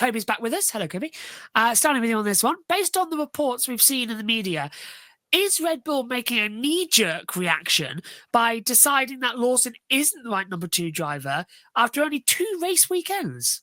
Kobe's back with us. Hello, Kobe. Starting with you on this one. Based on the reports we've seen in the media, is Red Bull making a knee-jerk reaction by deciding that Lawson isn't the right number 2 driver after only 2 race weekends?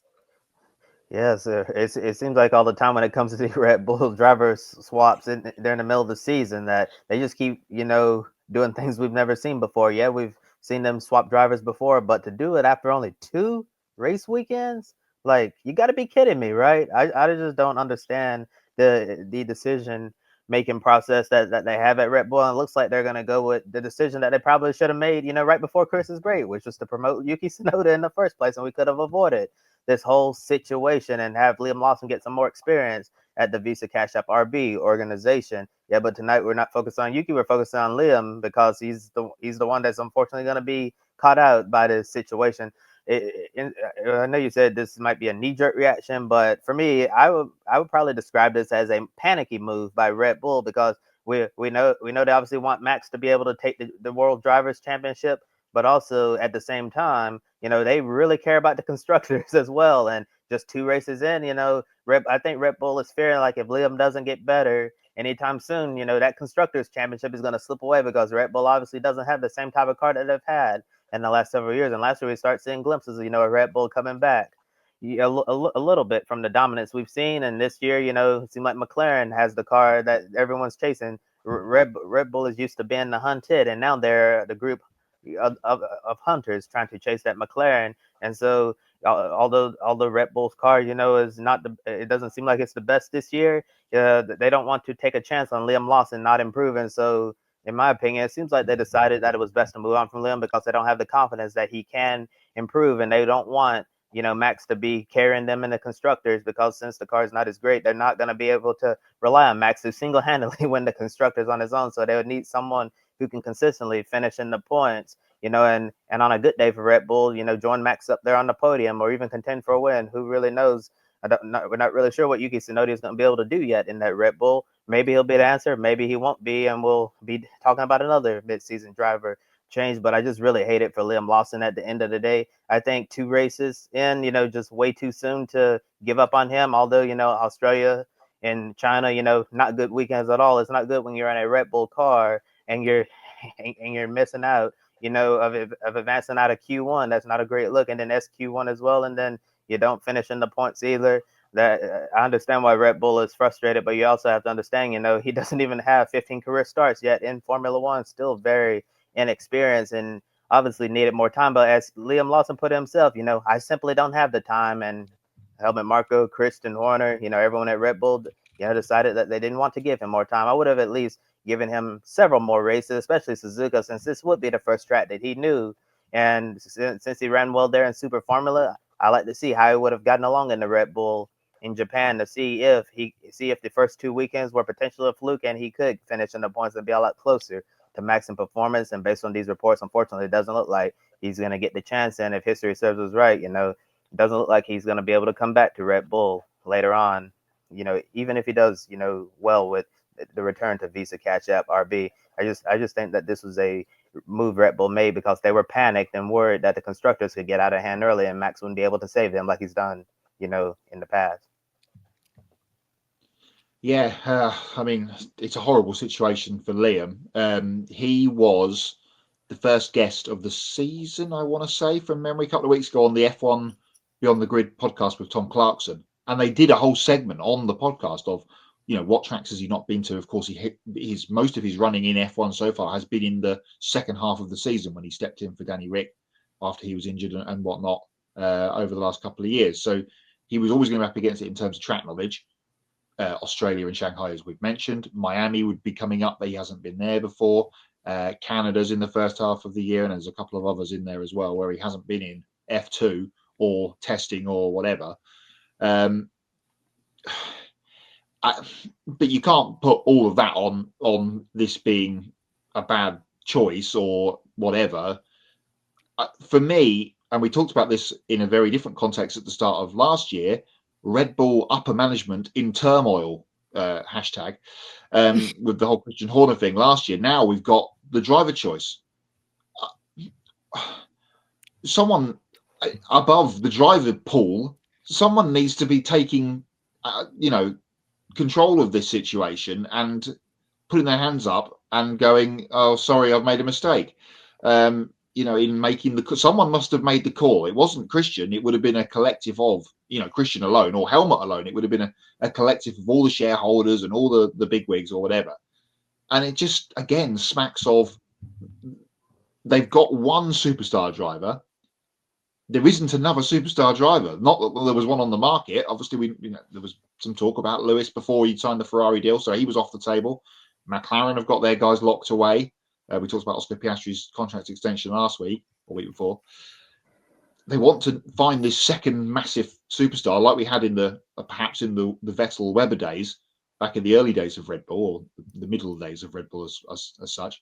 Yes, it seems like all the time when it comes to the Red Bull driver swaps, they're in the middle of the season that they just keep, doing things we've never seen before. Yeah, we've seen them swap drivers before, but to do it after only 2 race weekends, like you got to be kidding me, right? I just don't understand the decision making process that they have at Red Bull. And it looks like they're gonna go with the decision that they probably should have made, right before Chris's break, which was to promote Yuki Tsunoda in the first place, and we could have avoided this whole situation and have Liam Lawson get some more experience at the Visa Cash App RB organization. Yeah, but tonight we're not focused on Yuki, we're focused on Liam because he's the one that's unfortunately going to be caught out by this situation. I know you said this might be a knee-jerk reaction, but for me, I would probably describe this as a panicky move by Red Bull because we know they obviously want Max to be able to take the World Drivers' Championship, but also at the same time, they really care about the constructors as well. And just 2 races in, I think Red Bull is fearing like if Liam doesn't get better anytime soon, that constructors championship is going to slip away because Red Bull obviously doesn't have the same type of car that they've had in the last several years. And last year we start seeing glimpses of, a Red Bull coming back. A little bit from the dominance we've seen, and this year, it seems like McLaren has the car that everyone's chasing. Red Bull is used to being the hunted, and now they're the group of hunters trying to chase that McLaren. And so, although Red Bull's car, is not it doesn't seem like it's the best this year. They don't want to take a chance on Liam Lawson not improving. So, in my opinion, it seems like they decided that it was best to move on from Liam because they don't have the confidence that he can improve, and they don't want Max to be carrying them in the constructors because since the car is not as great, they're not going to be able to rely on Max to single-handedly win the constructors on his own. So they would need someone who can consistently finish in the points, and on a good day for Red Bull, join Max up there on the podium or even contend for a win. Who really knows? We're not really sure what Yuki Tsunoda is going to be able to do yet in that Red Bull. Maybe he'll be the answer, maybe he won't be, and we'll be talking about another mid-season driver change. But I just really hate it for Liam Lawson at the end of the day. I think 2 races in, just way too soon to give up on him. Although, Australia and China, not good weekends at all. It's not good when you're in a Red Bull car and you're missing out, of advancing out of Q1. That's not a great look. And then SQ1 as well. And then you don't finish in the points either. That I understand why Red Bull is frustrated, but you also have to understand, he doesn't even have 15 career starts yet in Formula One. Still very inexperienced and obviously needed more time. But as Liam Lawson put himself, I simply don't have the time. And Helmut Marko, Christian Horner, everyone at Red Bull, decided that they didn't want to give him more time. I would have at least given him several more races, especially Suzuka, since this would be the first track that he knew. And since he ran well there in Super Formula, I like to see how he would have gotten along in the Red Bull in Japan to see if the first 2 weekends were potentially a fluke and he could finish in the points and be a lot closer to max in performance. And based on these reports, unfortunately, it doesn't look like he's going to get the chance. And if history serves us right, it doesn't look like he's going to be able to come back to Red Bull later on. Even if he does, well with the return to Visa Cash App RB. I just think that this was a move Red Bull made because they were panicked and worried that the constructors could get out of hand early and Max wouldn't be able to save them like he's done, in the past. Yeah, I mean, it's a horrible situation for Liam. He was the first guest of the season, I want to say, from memory, a couple of weeks ago on the F1 Beyond the Grid podcast with Tom Clarkson. And they did a whole segment on the podcast of, what tracks has he not been to? Of course, most of his running in F1 so far has been in the second half of the season when he stepped in for Danny Rick after he was injured and whatnot over the last couple of years. So he was always going to be up against it in terms of track knowledge. Australia and Shanghai, as we've mentioned. Miami would be coming up, but he hasn't been there before. Canada's in the first half of the year, and there's a couple of others in there as well where he hasn't been in F2 or testing or whatever. But you can't put all of that on this being a bad choice or whatever. For me, and we talked about this in a very different context at the start of last year, Red Bull upper management in turmoil, hashtag, with the whole Christian Horner thing last year. Now we've got the driver choice. Someone above the driver pool someone needs to be taking, control of this situation and putting their hands up and going, "Oh, sorry, I've made a mistake." In making someone must have made the call. It wasn't Christian. It would have been a collective of, Christian alone or Helmut alone. It would have been a collective of all the shareholders and all the bigwigs or whatever. And it just, again, smacks of, they've got one superstar driver. There isn't another superstar driver. Not that there was one on the market. Obviously, there was some talk about Lewis before he signed the Ferrari deal, so he was off the table. McLaren have got their guys locked away. We talked about Oscar Piastri's contract extension last week or week before. They want to find this second massive superstar, like we had perhaps in the Vettel Webber days, back in the early days of Red Bull, or the middle days of Red Bull as such.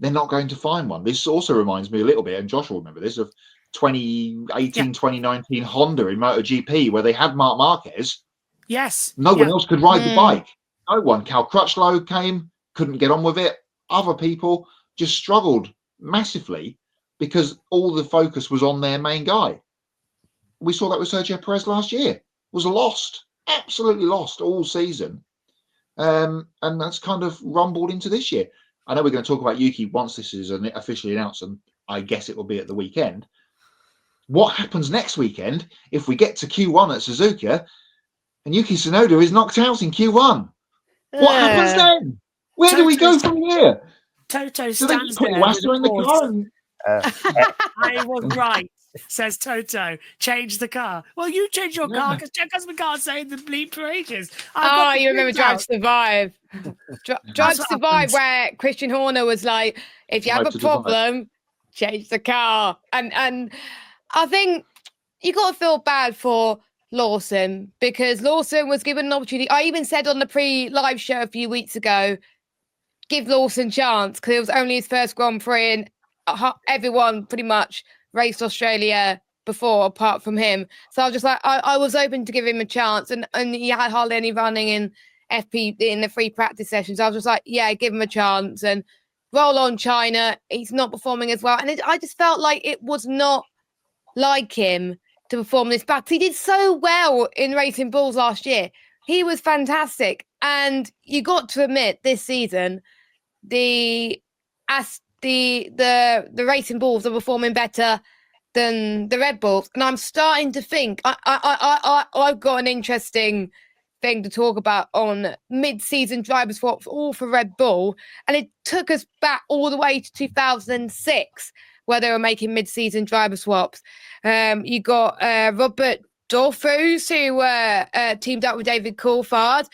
They're not going to find one. This also reminds me a little bit, and Josh will remember this, of 2018, 2019 Honda in MotoGP, where they had Marc Marquez. Yes. No one else could ride the bike. No one. Cal Crutchlow came, couldn't get on with it. Other people just struggled massively because all the focus was on their main guy. We saw that with Sergio Perez last year. Was lost, absolutely lost all season. And that's kind of rumbled into this year. I know we're going to talk about Yuki once this is officially announced, and I guess it will be at the weekend. What happens next weekend if we get to Q1 at Suzuka and Yuki Tsunoda is knocked out in Q1? What happens then? Where do we go from here? Toto Do they stands just put there. Wasta in the car? I was right, says Toto. Change the car. Well, you change your car because Jack Husband can't say the bleep for ages. You remember Drive to Survive? Drive to Survive, where Christian Horner was like, if you have a problem, change the car. And I think you got to feel bad for Lawson because Lawson was given an opportunity. I even said on the pre-live show a few weeks ago, give Lawson a chance because it was only his first Grand Prix and everyone pretty much raced Australia before apart from him. So I was just like, I was open to give him a chance and he had hardly any running in FP in the free practice sessions. I was just like, yeah, give him a chance and roll on China. He's not performing as well. And I just felt like it was not like him to perform this back. He did so well in Racing Bulls last year. He was fantastic. And you got to admit this season, the Racing Bulls are performing better than the Red Bulls. And I'm starting to think I've got an interesting thing to talk about on mid-season driver swaps, all for Red Bull. And it took us back all the way to 2006, where they were making mid-season driver swaps. You got Robert Dorfus, who teamed up with David Coulthard.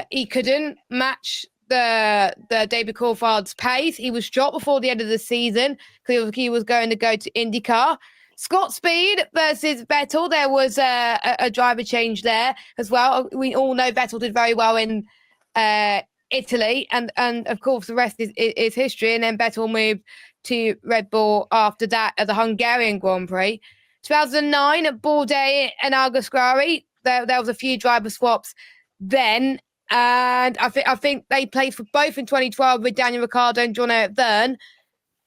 He couldn't match the David Coulthard's pace. He was dropped before the end of the season because he was going to go to IndyCar. Scott Speed versus Vettel. There was a driver change there as well. We all know Vettel did very well in Italy, and of course the rest is history. And then Vettel moved to Red Bull after that at the Hungarian Grand Prix. 2009 at Bourdais and Alguersuari. There was a few driver swaps then. And I think they played for both in 2012 with Daniel Ricciardo and John-Eric Verne.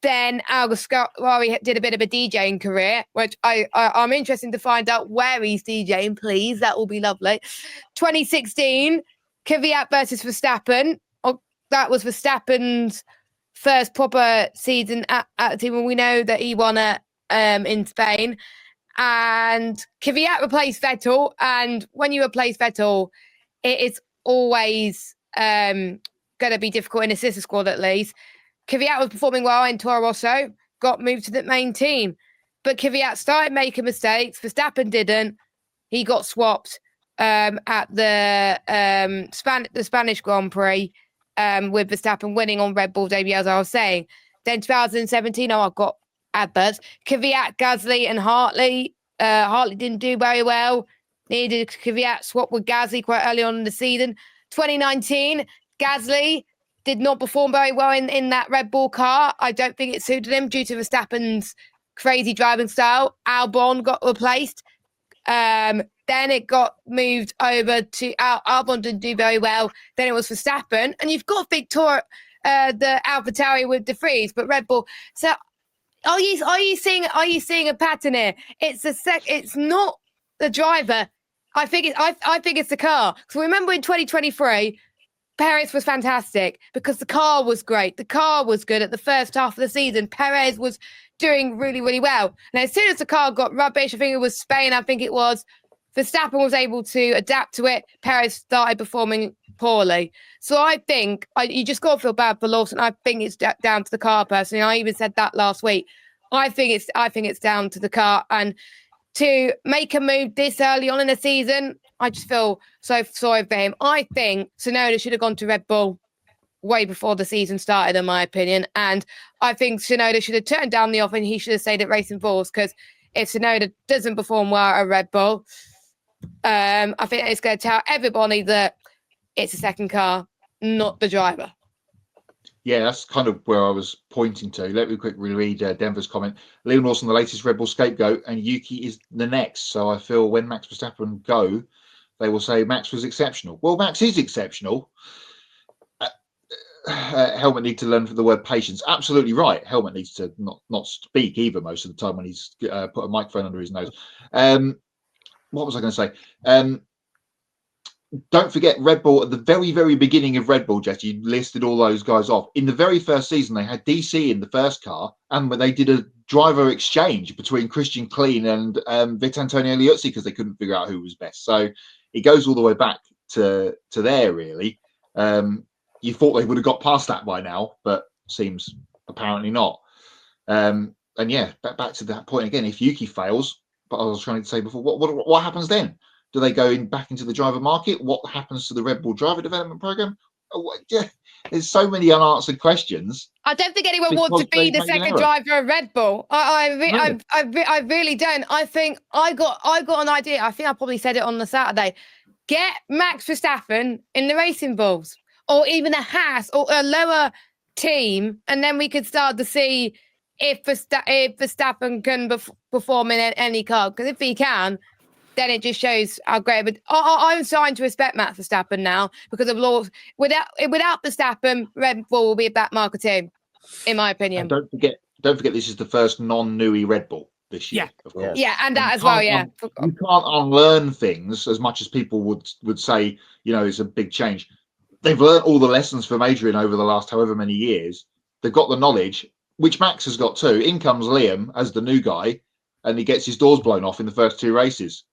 Then Alguersuari did a bit of a DJing career, which I'm interested to find out where he's DJing, please. That will be lovely. 2016, Kvyat versus Verstappen. That was Verstappen's first proper season at the team, and we know that he won it in Spain. And Kvyat replaced Vettel, and when you replace Vettel, it is always going to be difficult in a sister squad at least. Kvyat was performing well in Toro Rosso, got moved to the main team. But Kvyat started making mistakes. Verstappen didn't. He got swapped at the Spanish Grand Prix with Verstappen winning on Red Bull debut, as I was saying. Then 2017, I've got adverts. Kvyat, Gasly and Hartley. Hartley didn't do very well. Needed Kvyat swap with Gasly quite early on in the season. 2019, Gasly did not perform very well in that Red Bull car. I don't think it suited him due to Verstappen's crazy driving style. Albon got replaced. Then it got moved over to Albon didn't do very well. Then it was Verstappen, and you've got the AlphaTauri with De Vries, but Red Bull. So are you seeing a pattern here? It's not the driver. I think it's the car. So remember in 2023, Perez was fantastic because the car was great. The car was good at the first half of the season. Perez was doing really, really well. And as soon as the car got rubbish, I think it was Spain, Verstappen was able to adapt to it. Perez started performing poorly. So I think you just got to feel bad for Lawson. I think it's down to the car personally. I even said that last week. I think it's down to the car. And to make a move this early on in the season, I just feel so sorry for him. I think Tsunoda should have gone to Red Bull way before the season started, in my opinion. And I think Tsunoda should have turned down the offer and he should have stayed at Racing Bulls, because if Tsunoda doesn't perform well at Red Bull, I think it's going to tell everybody that it's a second car, not the driver. Yeah, that's kind of where I was pointing to. Let me quickly read Denver's comment. Liam Lawson, the latest Red Bull scapegoat, and Yuki is the next. So I feel when Max Verstappen go, they will say Max was exceptional. Well, Max is exceptional. Helmet needs to learn from the word patience. Absolutely right. Helmet needs to not speak either most of the time when he's put a microphone under his nose. What was I going to say? Don't forget Red Bull at the very, very beginning of Red Bull, Jess, you listed all those guys off. In the very first season, they had DC in the first car, and when they did a driver exchange between Christian Clean and Vitantonio Liuzzi because they couldn't figure out who was best. So it goes all the way back to there, really. You thought they would have got past that by now, but seems apparently not. And yeah, back to that point again. If Yuki fails, but I was trying to say before, what happens then? Do they go back into the driver market? What happens to the Red Bull driver development program? Yeah, there's so many unanswered questions. I don't think anyone wants to be the second driver of Red Bull. I really don't. I think I got an idea. I think I probably said it on the Saturday. Get Max Verstappen in the Racing Bulls, or even a Haas or a lower team, and then we could start to see if Verstappen can perform in any car. Because if he can, then it just shows how great. But I'm starting to respect Max Verstappen now because of laws. Without Verstappen, Red Bull will be a back marker team, in my opinion. And don't forget, this is the first non-Nui Red Bull this year. Yeah, of course. Yeah, and that as well. Yeah, you can't unlearn things as much as people would say. It's a big change. They've learned all the lessons from Adrian over the last however many years. They've got the knowledge, which Max has got too. In comes Liam as the new guy, and he gets his doors blown off in the first two races.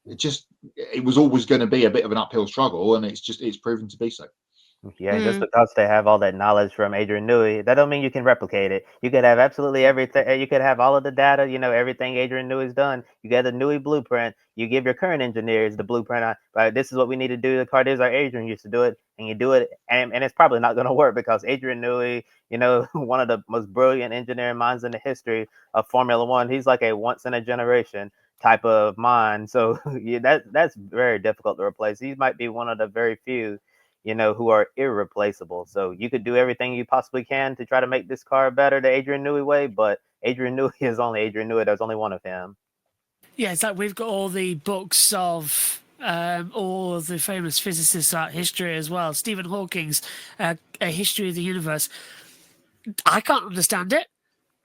It was always going to be a bit of an uphill struggle, and it's proven to be so. Yeah, just because they have all that knowledge from Adrian Newey, that don't mean you can replicate it. You could have absolutely everything. You could have all of the data, everything Adrian Newey's done. You get the Newey blueprint. You give your current engineers the blueprint. Right, this is what we need to do. The car is our Adrian used to do it, and you do it, and it's probably not going to work because Adrian Newey, one of the most brilliant engineering minds in the history of Formula One. He's like a once in a generation type of mind. So that's very difficult to replace. He might be one of the very few who are irreplaceable. So you could do everything you possibly can to try to make this car better the Adrian Newey way, but Adrian Newey is only Adrian Newey. There's only one of him. Yeah, it's like we've got all the books of all the famous physicists throughout history as well. Stephen Hawking's A History of the Universe. I can't understand it.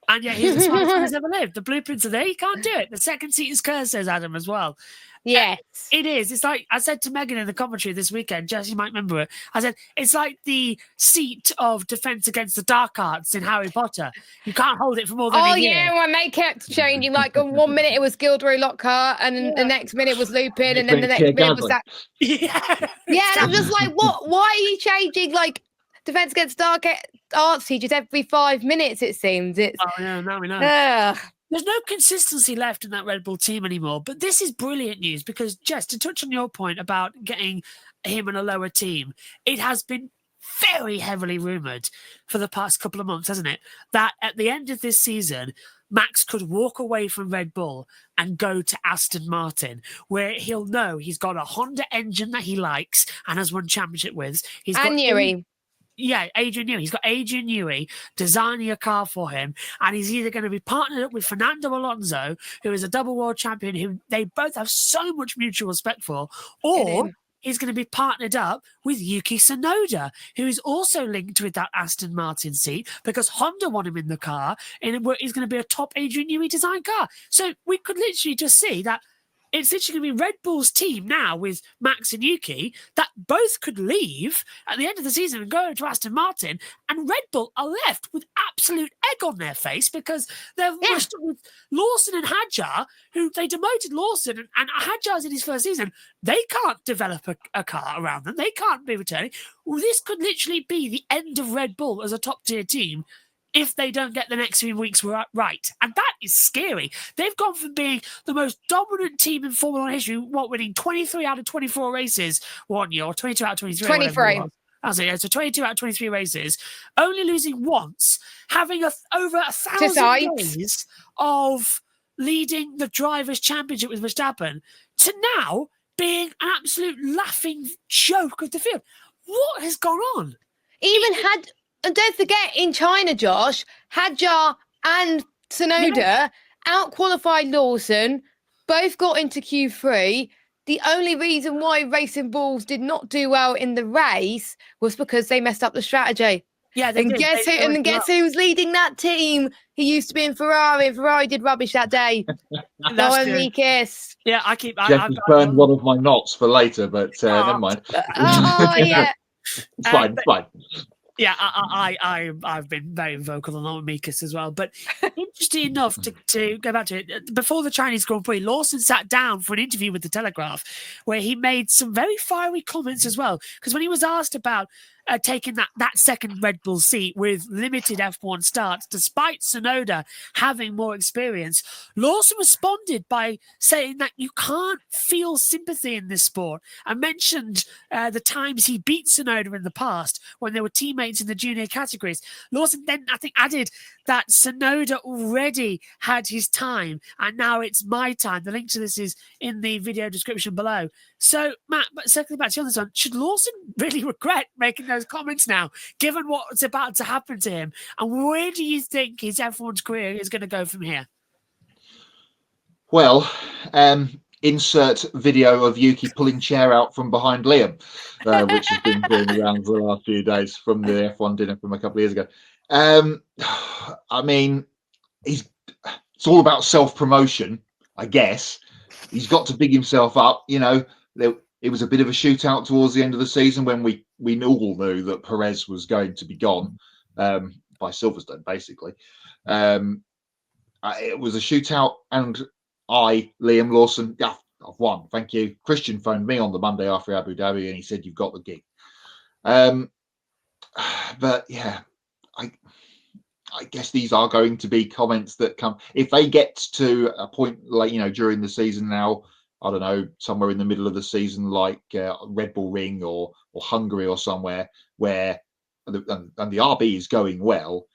And yet he's the smartest man who's ever lived. The blueprints are there. You can't do it. The second seat is cursed, says Adam as well. Yes. It is. It's like I said to Megan in the commentary this weekend, Jess, you might remember it. I said, it's like the seat of Defense Against the Dark Arts in Harry Potter. You can't hold it for more than a year. Oh, yeah, when they kept changing. Like, 1 minute it was Gilderoy Lockhart, and then the next minute was Lupin, and then the next minute was that. Yeah. Yeah, and I'm just like, what? Why are you changing, like, Defense Against Dark Arts teachers every 5 minutes, it seems? Oh, yeah, now we know. There's no consistency left in that Red Bull team anymore. But this is brilliant news because, Jess, to touch on your point about getting him in a lower team, it has been very heavily rumoured for the past couple of months, hasn't it? That at the end of this season, Max could walk away from Red Bull and go to Aston Martin, where he'll know he's got a Honda engine that he likes and has won championship with. He's got Newey. Yeah, Adrian Newey. He's got Adrian Newey designing a car for him, and he's either going to be partnered up with Fernando Alonso, who is a double world champion, who they both have so much mutual respect for, or he's going to be partnered up with Yuki Tsunoda, who is also linked with that Aston Martin seat because Honda want him in the car, and he's going to be a top Adrian Newey design car. So we could literally just see that it's literally going to be Red Bull's team now with Max and Yuki that both could leave at the end of the season and go to Aston Martin, and Red Bull are left with absolute egg on their face because they're rushed with Lawson and Hadjar, who they demoted Lawson, and Hadjar's in his first season. They can't develop a car around them. They can't be returning. Well, this could literally be the end of Red Bull as a top-tier team if they don't get the next few weeks right. And that is scary. They've gone from being the most dominant team in Formula 1 history, winning 23 out of 24 races one year, or 22 out of 23. 23. So 22 out of 23 races, only losing once, having over 1,000 days of leading the Drivers' Championship with Verstappen, to now being an absolute laughing joke of the field. What has gone on? And don't forget, in China, Josh, Hadjar and Tsunoda out-qualified Lawson, both got into Q3. The only reason why Racing Bulls did not do well in the race was because they messed up the strategy. Yeah, and guess who's leading that team? He used to be in Ferrari, and Ferrari did rubbish that day. No Enriquez. Yeah, Jeff's burned one of my knots for later, but never mind. Yeah. It's fine. Yeah, I've been very vocal on Mikas as well. But interesting enough to go back to it, before the Chinese Grand Prix, Lawson sat down for an interview with the Telegraph where he made some very fiery comments as well. Because when he was asked about taking that second Red Bull seat with limited F1 starts, despite Tsunoda having more experience, Lawson responded by saying that you can't feel sympathy in this sport, and mentioned the times he beat Tsunoda in the past when they were teammates in the junior categories. Lawson then, I think, added that Tsunoda already had his time and now it's my time. The link to this is in the video description below. So, Matt, but circling back to you on this one, should Lawson really regret making those comments now, given what's about to happen to him? And where do you think his F1's career is going to go from here? Well, insert video of Yuki pulling chair out from behind Liam, which has been going around for the last few days from the F1 dinner from a couple of years ago. I mean, it's all about self-promotion, I guess. He's got to big himself up. You know, it was a bit of a shootout towards the end of the season when we all knew that Perez was going to be gone by Silverstone, basically. It was a shootout, and Liam Lawson, I've won, thank you. Christian phoned me on the Monday after Abu Dhabi and he said, you've got the gig. But yeah, I guess these are going to be comments that come, if they get to a point like, during the season now, I don't know, somewhere in the middle of the season, like Red Bull Ring or Hungary or somewhere where, and the RB is going well,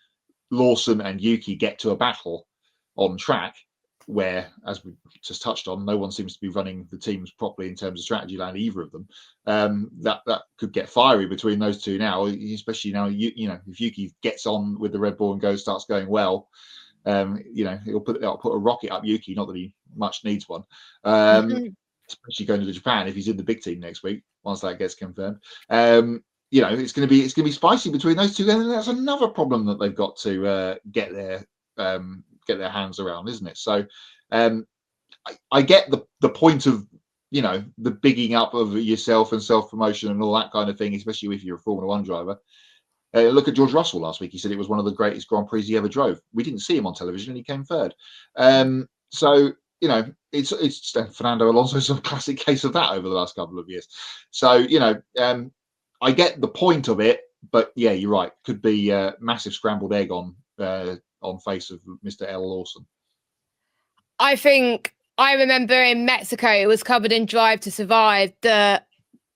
Lawson and Yuki get to a battle on track, where, as we just touched on, no one seems to be running the teams properly in terms of strategy land, either of them. That could get fiery between those two now, especially now, if Yuki gets on with the Red Bull and starts going well, he'll put a rocket up Yuki, not that he much needs one, especially going to Japan if he's in the big team next week, once that gets confirmed. It's going to be spicy between those two, and that's another problem that they've got to get their hands around, isn't it? So I get the point of the bigging up of yourself and self-promotion and all that kind of thing, especially if you're a Formula One driver. Look at George Russell last week. He said it was one of the greatest Grand Prix he ever drove. We didn't see him on television and he came third. So it's Fernando Alonso's a classic case of that over the last couple of years. So I get the point of it, but yeah, you're right. Could be a massive scrambled egg on face of Mr. L. Lawson. I think I remember in Mexico, it was covered in Drive to Survive that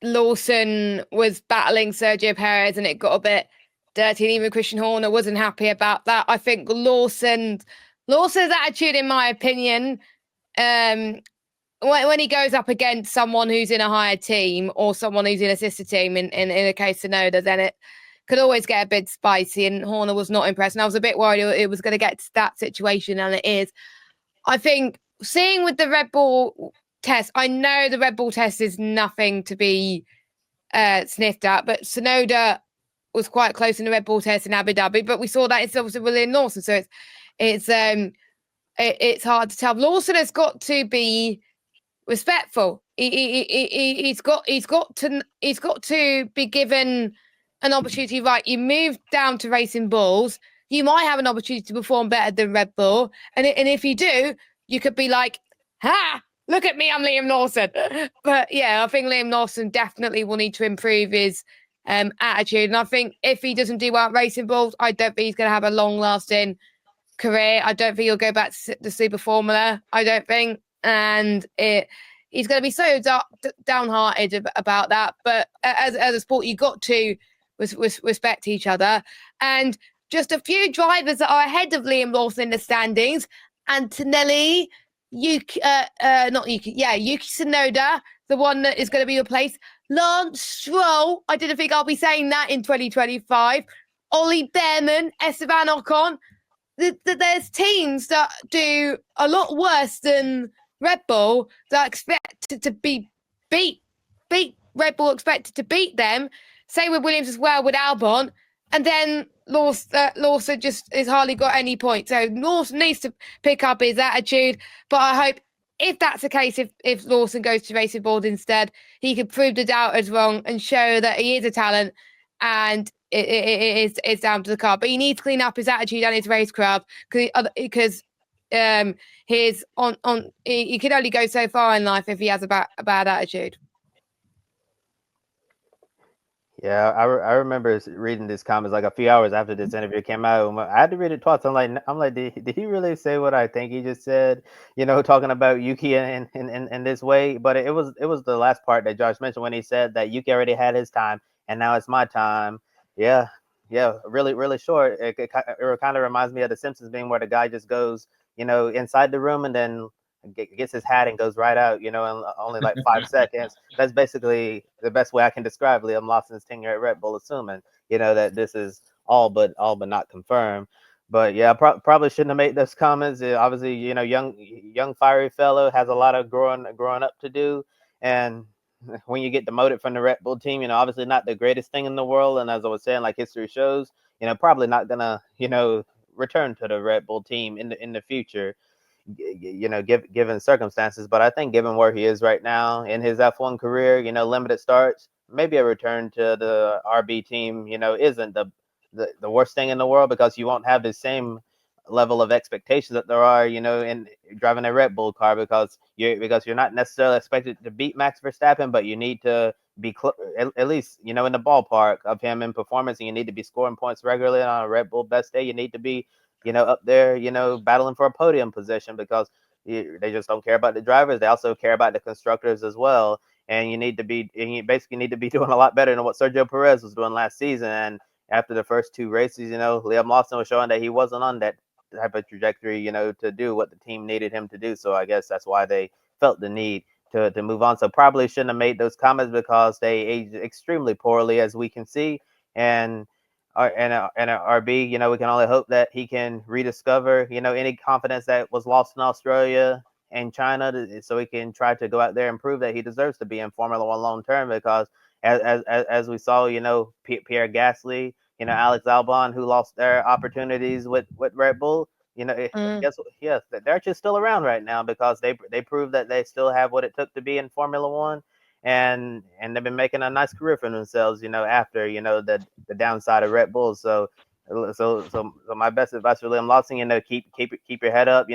Lawson was battling Sergio Perez and it got a bit dirty, and even Christian Horner wasn't happy about that. I think Lawson's attitude, in my opinion, when he goes up against someone who's in a higher team or someone who's in a sister team, in a case of Tsunoda, then it could always get a bit spicy, and Horner was not impressed. And I was a bit worried it was going to get to that situation, and it is. I think seeing with the Red Bull test, I know the Red Bull test is nothing to be sniffed at, but Tsunoda was quite close in the Red Bull test in Abu Dhabi, but we saw that it's obviously William Lawson, so it's hard to tell. Lawson has got to be respectful. He's got to be given an opportunity. Right, you move down to Racing Bulls, you might have an opportunity to perform better than Red Bull, and if you do, you could be like, "Ha! Look at me, I'm Liam Lawson." But yeah, I think Liam Lawson definitely will need to improve his attitude, and I think if he doesn't do well at Racing Bulls, I don't think he's going to have a long-lasting career. I don't think he'll go back to the Super Formula. I don't think, and he's going to be so downhearted about that. But as a sport, you got to respect each other. And just a few drivers that are ahead of Liam Lawson in the standings: Antonelli, Yuki Tsunoda, the one that is going to be replaced. Lance Stroll, I didn't think I'll be saying that in 2025. Ollie Behrman, Esteban Ocon. There's teams that do a lot worse than Red Bull that are expected to beat Red Bull, expected to beat them. Same with Williams as well, with Albon. And then Lawson just has hardly got any points. So Lawson needs to pick up his attitude. But I hope, if that's the case, if Lawson goes to Racing Bulls instead, he can prove the doubters wrong and show that he is a talent, and it's down to the car. But he needs to clean up his attitude and his racecraft, because he can only go so far in life if he has a bad attitude. Yeah, I remember reading these comments like a few hours after this interview came out. I had to read it twice. I'm like, did he really say what I think he just said? Talking about Yuki in this way. But it was the last part that Josh mentioned when he said that Yuki already had his time and now it's my time. Yeah, really, really short. It kind of reminds me of The Simpsons being where the guy just goes, inside the room and then gets his hat and goes right out, in only like 5 seconds. That's basically the best way I can describe Liam Lawson's tenure at Red Bull, assuming, that this is all but not confirmed. But yeah, probably shouldn't have made those comments. Obviously, young fiery fellow has a lot of growing up to do. And when you get demoted from the Red Bull team, obviously not the greatest thing in the world. And as I was saying, like history shows, probably not gonna, return to the Red Bull team in the future. Given circumstances, but I think given where he is right now in his F1 career, limited starts, maybe a return to the RB team, isn't the worst thing in the world, because you won't have the same level of expectations that there are, in driving a Red Bull car, because you're not necessarily expected to beat Max Verstappen, but you need to be at least, in the ballpark of him in performance, and you need to be scoring points regularly on a Red Bull best day. You need to be up there, battling for a podium position, because they just don't care about the drivers. They also care about the constructors as well. And you basically need to be doing a lot better than what Sergio Perez was doing last season. And after the first 2 races, Liam Lawson was showing that he wasn't on that type of trajectory, to do what the team needed him to do. So I guess that's why they felt the need to move on. So probably shouldn't have made those comments, because they aged extremely poorly, as we can see. And RB, we can only hope that he can rediscover, any confidence that was lost in Australia and China, so he can try to go out there and prove that he deserves to be in Formula One long term. Because as we saw, Pierre Gasly, Alex Albon, who lost their opportunities with Red Bull, guess what? Yes, they're actually still around right now, because they proved that they still have what it took to be in Formula One. And they've been making a nice career for themselves, after the downside of Red Bull. So my best advice for Liam Lawson, keep your head up,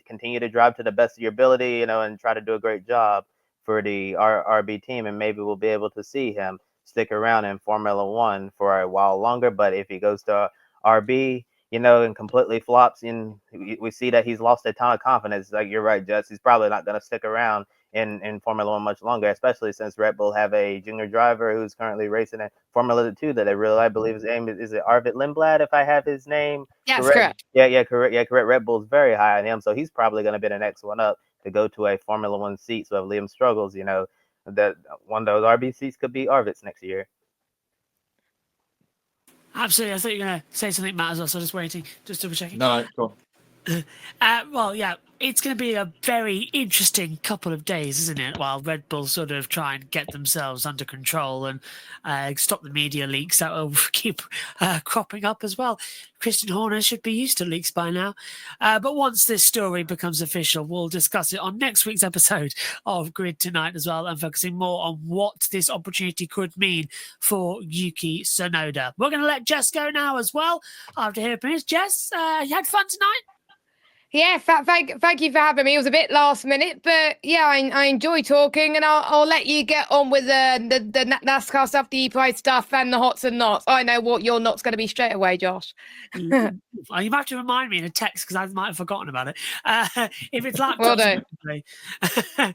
continue to drive to the best of your ability, and try to do a great job for the RB team, and maybe we'll be able to see him stick around in Formula One for a while longer. But if he goes to RB, and completely flops, and we see that he's lost a ton of confidence. Like, you're right, Jess, he's probably not going to stick around in Formula One much longer, especially since Red Bull have a junior driver who's currently racing in Formula 2 that I believe his name is it Arvid Lindblad, if I have his name correct. Yeah, correct. Yeah, correct. Red Bull's very high on him, so he's probably going to be the next one up to go to a Formula One seat. So if Liam struggles, that one of those RB seats could be Arvid's next year. Absolutely. I thought you were going to say something, Matt, as well, so just waiting, just double checking. No, go on. Well, yeah, it's going to be a very interesting couple of days, isn't it? While Red Bull sort of try and get themselves under control and stop the media leaks that will keep cropping up as well. Christian Horner should be used to leaks by now. But once this story becomes official, we'll discuss it on next week's episode of Grid Tonight as well, and focusing more on what this opportunity could mean for Yuki Tsunoda. We're going to let Jess go now as well after hearing from us. Jess, you had fun tonight? Yeah, thank you for having me. It was a bit last minute, but yeah, I enjoy talking, and I'll let you get on with the NASCAR stuff, the E-Pride stuff, and the hots and knots. I know what your knot's going to be straight away, Josh. You might have to remind me in a text because I might have forgotten about it. If it's laptops, Will do.